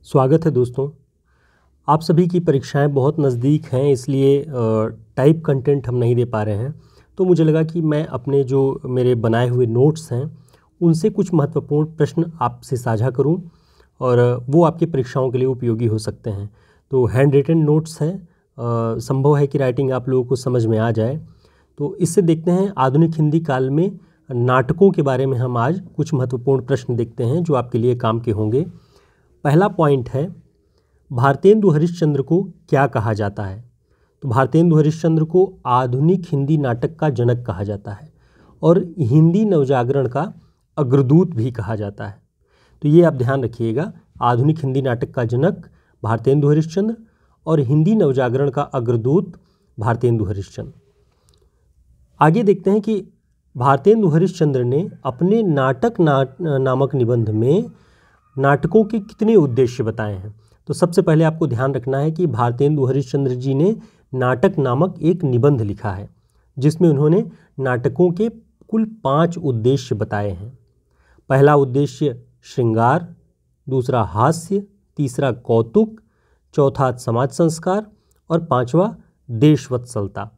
स्वागत है दोस्तों। आप सभी की परीक्षाएं बहुत नज़दीक हैं, इसलिए टाइप कंटेंट हम नहीं दे पा रहे हैं। तो मुझे लगा कि मैं अपने जो मेरे बनाए हुए नोट्स हैं उनसे कुछ महत्वपूर्ण प्रश्न आपसे साझा करूं और वो आपकी परीक्षाओं के लिए उपयोगी हो सकते हैं। तो हैंड रिटन नोट्स हैं, संभव है कि राइटिंग आप लोगों को समझ में आ जाए। तो इससे देखते हैं आधुनिक हिंदी काल में नाटकों के बारे में हम आज कुछ महत्वपूर्ण प्रश्न देखते हैं जो आपके लिए काम के होंगे। पहला पॉइंट है, भारतेंदु हरिश्चंद्र को क्या कहा जाता है? तो भारतेंदु हरिश्चंद्र को आधुनिक हिंदी नाटक का जनक कहा जाता है और हिंदी नवजागरण का अग्रदूत भी कहा जाता है। तो ये आप ध्यान रखिएगा, आधुनिक हिंदी नाटक का जनक भारतेंदु हरिश्चंद्र और हिंदी नवजागरण का अग्रदूत भारतेंदु हरिश्चंद्र। आगे देखते हैं कि भारतेंदु हरिश्चंद्र ने अपने नाटक नामक निबंध में नाटकों के कितने उद्देश्य बताए हैं। तो सबसे पहले आपको ध्यान रखना है कि भारतेंदु हरिश्चंद्र जी ने नाटक नामक एक निबंध लिखा है जिसमें उन्होंने नाटकों के कुल 5 उद्देश्य बताए हैं। पहला उद्देश्य श्रृंगार, दूसरा हास्य, तीसरा कौतुक, चौथा समाज संस्कार और 5वां देशवत्सलता।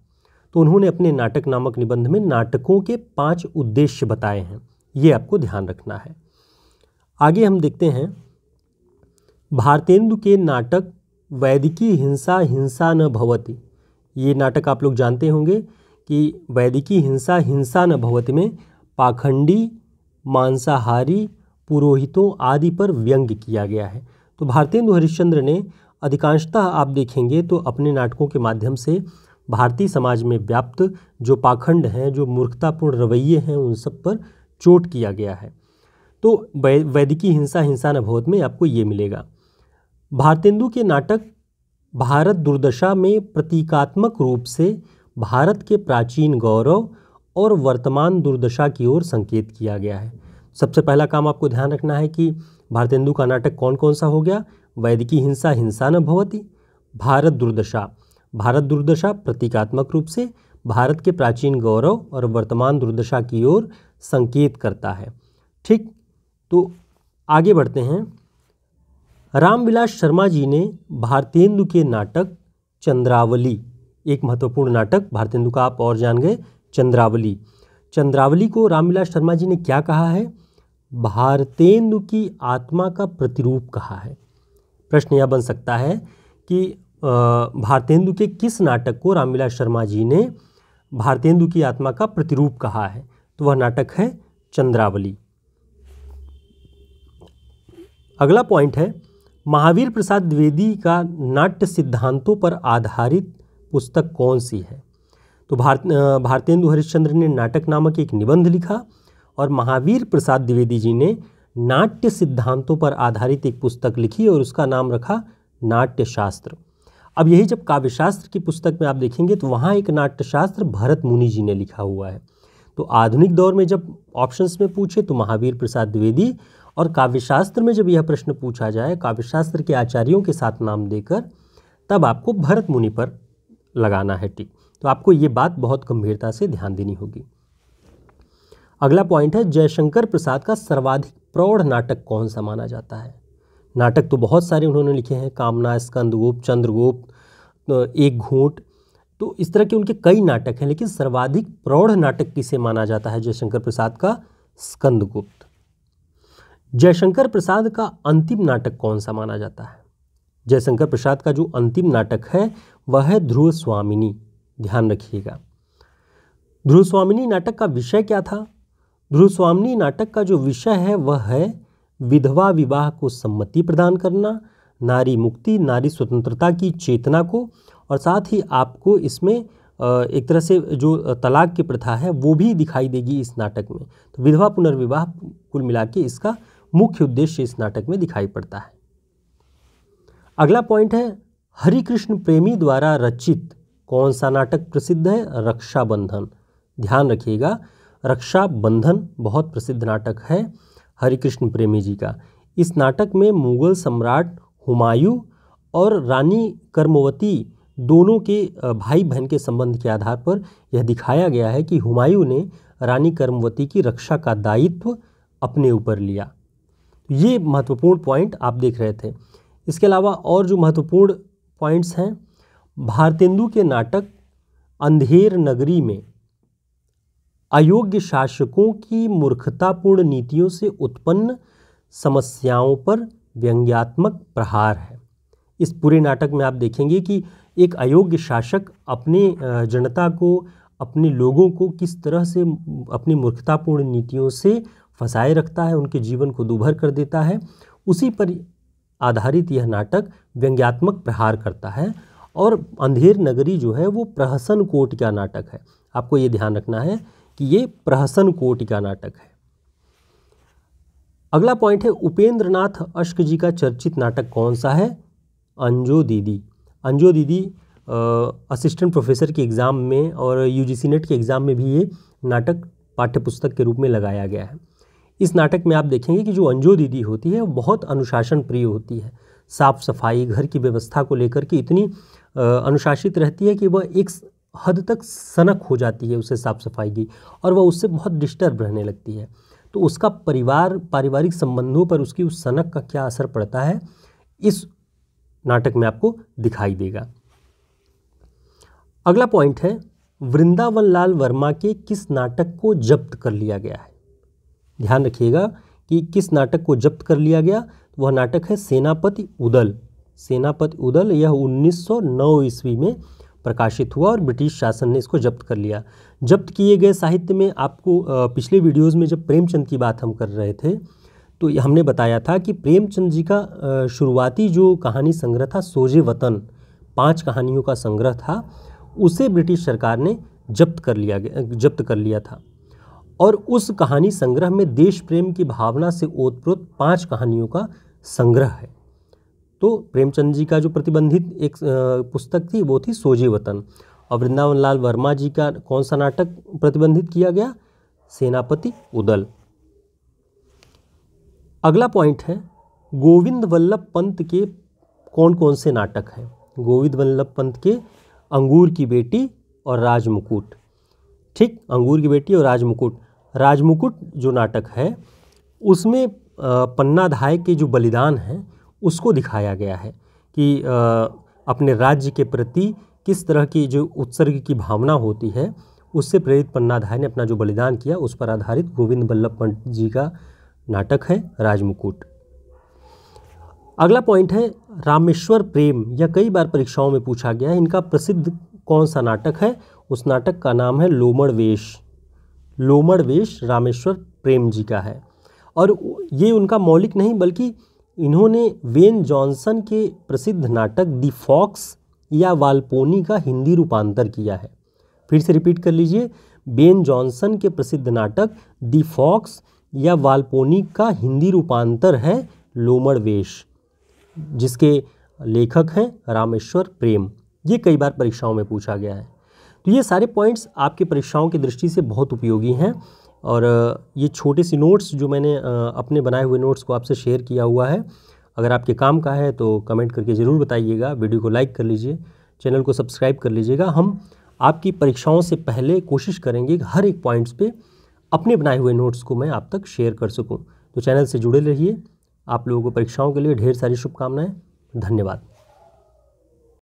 तो उन्होंने अपने नाटक नामक निबंध में नाटकों के 5 उद्देश्य बताए हैं, ये आपको ध्यान रखना है। आगे हम देखते हैं, भारतेंदु के नाटक वैदिकी हिंसा हिंसा न भवति। ये नाटक आप लोग जानते होंगे कि वैदिकी हिंसा हिंसा न भवति में पाखंडी, मांसाहारी, पुरोहितों आदि पर व्यंग्य किया गया है। तो भारतेंदु हरिश्चंद्र ने अधिकांशतः आप देखेंगे तो अपने नाटकों के माध्यम से भारतीय समाज में व्याप्त जो पाखंड हैं, जो मूर्खतापूर्ण रवैये हैं, उन सब पर चोट किया गया है। तो वैदिकी हिंसा हिंसा न भवति में आपको ये मिलेगा। भारतेंदु के नाटक भारत दुर्दशा में प्रतीकात्मक रूप से भारत के प्राचीन गौरव और वर्तमान दुर्दशा की ओर संकेत किया गया है। सबसे पहला काम आपको ध्यान रखना है कि भारतेंदु का नाटक कौन कौन सा हो गया। वैदिकी हिंसा हिंसा न भवति, भारत दुर्दशा। भारत दुर्दशा प्रतीकात्मक रूप से भारत के प्राचीन गौरव और वर्तमान दुर्दशा की ओर संकेत करता है। ठीक, तो आगे बढ़ते हैं। रामविलास शर्मा जी ने भारतेंदु के नाटक चंद्रावली, एक महत्वपूर्ण नाटक भारतेंदु का आप और जान गए, चंद्रावली। चंद्रावली को रामविलास शर्मा जी ने क्या कहा है? भारतेंदु की आत्मा का प्रतिरूप कहा है। प्रश्न यह बन सकता है कि भारतेंदु के किस नाटक को रामविलास शर्मा जी ने भारतेंदु की आत्मा का प्रतिरूप कहा है? तो वह नाटक है चंद्रावली। अगला पॉइंट है, महावीर प्रसाद द्विवेदी का नाट्य सिद्धांतों पर आधारित पुस्तक कौन सी है? तो भारतेंदु हरिश्चंद्र ने नाटक नामक एक निबंध लिखा और महावीर प्रसाद द्विवेदी जी ने नाट्य सिद्धांतों पर आधारित एक पुस्तक लिखी और उसका नाम रखा नाट्यशास्त्र। अब यही जब काव्यशास्त्र की पुस्तक में आप देखेंगे तो वहाँ एक नाट्यशास्त्र भरत मुनि जी ने लिखा हुआ है। तो आधुनिक दौर में जब ऑप्शंस में पूछे तो महावीर प्रसाद द्विवेदी, और काव्यशास्त्र में जब यह प्रश्न पूछा जाए काव्यशास्त्र के आचार्यों के साथ नाम देकर, तब आपको भरत मुनि पर लगाना है टिक। तो आपको ये बात बहुत गंभीरता से ध्यान देनी होगी। अगला पॉइंट है, जयशंकर प्रसाद का सर्वाधिक प्रौढ़ नाटक कौन सा माना जाता है? नाटक तो बहुत सारे उन्होंने लिखे हैं, कामना, स्कंदगुप्त, चंद्रगुप्त, एक घूंट, तो इस तरह के उनके कई नाटक हैं, लेकिन सर्वाधिक प्रौढ़ नाटक किसे माना जाता है? जयशंकर प्रसाद का स्कंदगुप्त। जयशंकर प्रसाद का अंतिम नाटक कौन सा माना जाता है? जयशंकर प्रसाद का जो अंतिम नाटक है वह है ध्रुव स्वामिनी। ध्यान रखिएगा, ध्रुव स्वामिनी नाटक का विषय क्या था? ध्रुव स्वामिनी नाटक का जो विषय है वह है विधवा विवाह को सम्मति प्रदान करना, नारी मुक्ति, नारी स्वतंत्रता की चेतना को, और साथ ही आपको इसमें एक तरह से जो तलाक की प्रथा है वो भी दिखाई देगी इस नाटक में। तो विधवा पुनर्विवाह कुल मिला के इसका मुख्य उद्देश्य इस नाटक में दिखाई पड़ता है। अगला पॉइंट है, हरिकृष्ण प्रेमी द्वारा रचित कौन सा नाटक प्रसिद्ध है? रक्षाबंधन। ध्यान रखिएगा, रक्षाबंधन बहुत प्रसिद्ध नाटक है हरिकृष्ण प्रेमी जी का। इस नाटक में मुगल सम्राट हुमायूं और रानी कर्मवती दोनों के भाई बहन के संबंध के आधार पर यह दिखाया गया है कि हुमायूं ने रानी कर्मवती की रक्षा का दायित्व अपने ऊपर लिया। ये महत्वपूर्ण पॉइंट आप देख रहे थे। इसके अलावा और जो महत्वपूर्ण पॉइंट्स हैं, भारतेंदु के नाटक अंधेर नगरी में अयोग्य शासकों की मूर्खतापूर्ण नीतियों से उत्पन्न समस्याओं पर व्यंग्यात्मक प्रहार है। इस पूरे नाटक में आप देखेंगे कि एक अयोग्य शासक अपने जनता को, अपने लोगों को किस तरह से अपनी मूर्खतापूर्ण नीतियों से फंसाए रखता है, उनके जीवन को दूभर कर देता है। उसी पर आधारित यह नाटक व्यंग्यात्मक प्रहार करता है। और अंधेर नगरी जो है वो प्रहसन कोट का नाटक है। आपको ये ध्यान रखना है कि ये प्रहसन कोट का नाटक है। अगला पॉइंट है, उपेंद्र नाथ अश्क जी का चर्चित नाटक कौन सा है? अंजो दीदी। अंजो दीदी असिस्टेंट प्रोफेसर के एग्ज़ाम में और यूजीसी नेट के एग्ज़ाम में भी ये नाटक पाठ्यपुस्तक के रूप में लगाया गया है। इस नाटक में आप देखेंगे कि जो अंजो दीदी होती है वो बहुत अनुशासन प्रिय होती है। साफ सफाई, घर की व्यवस्था को लेकर के इतनी अनुशासित रहती है कि वह एक हद तक सनक हो जाती है उसे साफ सफाई की, और वह उससे बहुत डिस्टर्ब रहने लगती है। तो उसका पारिवारिक संबंधों पर उसकी उस सनक का क्या असर पड़ता है, इस नाटक में आपको दिखाई देगा। अगला पॉइंट है, वृंदावन लाल वर्मा के किस नाटक को जब्त कर लिया गया है? ध्यान रखिएगा कि किस नाटक को जब्त कर लिया गया। वह नाटक है सेनापति उदल। सेनापति उदल यह 1909 ईस्वी में प्रकाशित हुआ और ब्रिटिश शासन ने इसको जब्त कर लिया। जब्त किए गए साहित्य में आपको पिछले वीडियोज़ में जब प्रेमचंद की बात हम कर रहे थे तो हमने बताया था कि प्रेमचंद जी का शुरुआती जो कहानी संग्रह था सोजे वतन, 5 कहानियों का संग्रह था, उसे ब्रिटिश सरकार ने जब्त कर लिया था। और उस कहानी संग्रह में देश प्रेम की भावना से ओतप्रोत 5 कहानियों का संग्रह है। तो प्रेमचंद जी का जो प्रतिबंधित एक पुस्तक थी वो थी सोजे वतन, और वृंदावन लाल वर्मा जी का कौन सा नाटक प्रतिबंधित किया गया? सेनापति उदल। अगला पॉइंट है, गोविंद वल्लभ पंत के कौन कौन से नाटक हैं? गोविंद वल्लभ पंत के अंगूर की बेटी और राजमुकुट। ठीक, अंगूर की बेटी और राजमुकुट। राजमुकुट जो नाटक है उसमें पन्नाधाय के जो बलिदान हैं उसको दिखाया गया है कि अपने राज्य के प्रति किस तरह की जो उत्सर्ग की भावना होती है उससे प्रेरित पन्नाधाय ने अपना जो बलिदान किया, उस पर आधारित गोविंद वल्लभ पंत जी का नाटक है राजमुकुट। अगला पॉइंट है, रामेश्वर प्रेम। यह कई बार परीक्षाओं में पूछा गया है। इनका प्रसिद्ध कौन सा नाटक है? उस नाटक का नाम है लोमड़ वेश। लोमड़ वेश रामेश्वर प्रेम जी का है। और ये उनका मौलिक नहीं बल्कि इन्होंने वेन जॉनसन के प्रसिद्ध नाटक दी फॉक्स या वाल्पोनी का हिंदी रूपांतर किया है। फिर से रिपीट कर लीजिए, बेन जॉनसन के प्रसिद्ध नाटक दी फॉक्स या वाल्पोनी का हिंदी रूपांतर है लोमड़ वेश, जिसके लेखक हैं रामेश्वर प्रेम। ये कई बार परीक्षाओं में पूछा गया है। तो ये सारे पॉइंट्स आपकी परीक्षाओं की दृष्टि से बहुत उपयोगी हैं। और ये छोटे सी नोट्स जो मैंने अपने बनाए हुए नोट्स को आपसे शेयर किया हुआ है, अगर आपके काम का है तो कमेंट करके ज़रूर बताइएगा। वीडियो को लाइक कर लीजिए, चैनल को सब्सक्राइब कर लीजिएगा। हम आपकी परीक्षाओं से पहले कोशिश करेंगे कि हर एक पॉइंट्स पे अपने बनाए हुए नोट्स को मैं आप तक शेयर कर सकूं। तो चैनल से जुड़े रहिए। आप लोगों को परीक्षाओं के लिए ढेर सारी शुभकामनाएं। धन्यवाद।